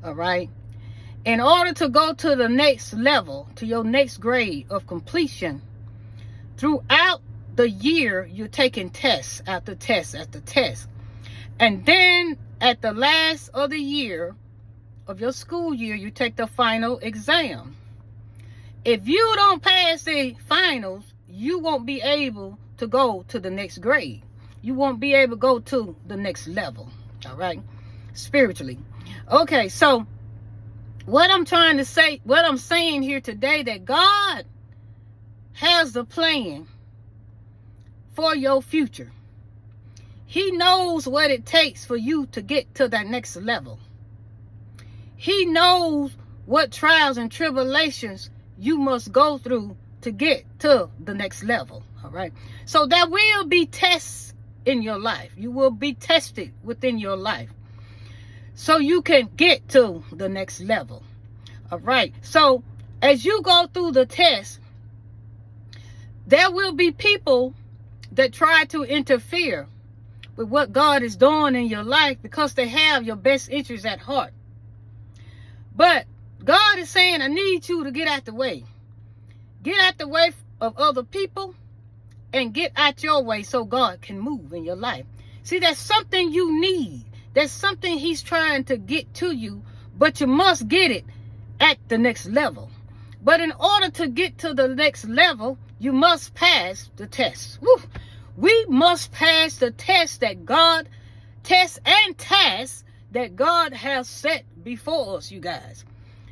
All right. In order to go to the next level, to your next grade of completion, throughout the year, you're taking tests after test after test. And then at the last of the year, of your school year, you take the final exam. If you don't pass the finals, you won't be able to go to the next grade. You won't be able to go to the next level. All right. Spiritually. Okay. So what I'm trying to say, what I'm saying here today, that God has a plan for your future. He knows what it takes for you to get to that next level. He knows what trials and tribulations you must go through to get to the next level. All right. So there will be tests in your life. You will be tested within your life so you can get to the next level. All right. So as you go through the test, there will be people that try to interfere with what God is doing in your life because they have your best interests at heart. But God is saying, I need you to get out the way. Get out the way of other people and get out your way so God can move in your life. See, that's something you need. That's something he's trying to get to you, but you must get it at the next level. But in order to get to the next level, you must pass the test. Woo. We must pass the test that God, tests and tasks that God has set before us, you guys.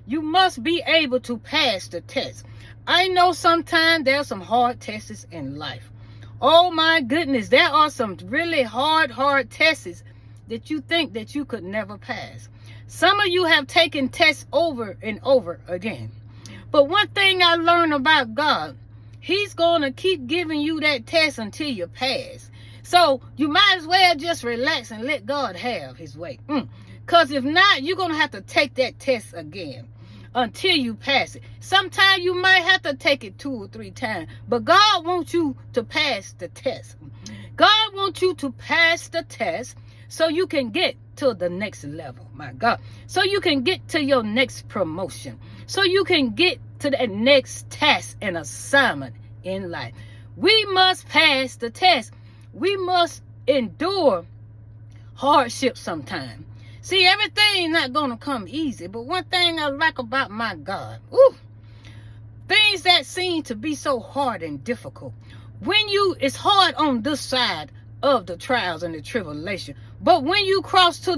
You must be able to pass the test. I know sometimes there's some hard tests in life. Oh my goodness, there are some really hard tests that you think that you could never pass. Some of you have taken tests over and over again. But one thing I learned about God, he's going to keep giving you that test until you pass. So you might as well just relax and let God have his way. Because if not, you're going to have to take that test again until you pass it. Sometimes you might have to take it 2 or 3 times. But God wants you to pass the test. God wants you to pass the test so you can get to the next level. My God. So you can get to your next promotion. So you can get to the next task and assignment in life. We must pass the test. We must endure hardship sometime. See, everything's not going to come easy. But one thing I like about my God, things that seem to be so hard and difficult. It's hard on this side of the trials and the tribulation. But when you cross to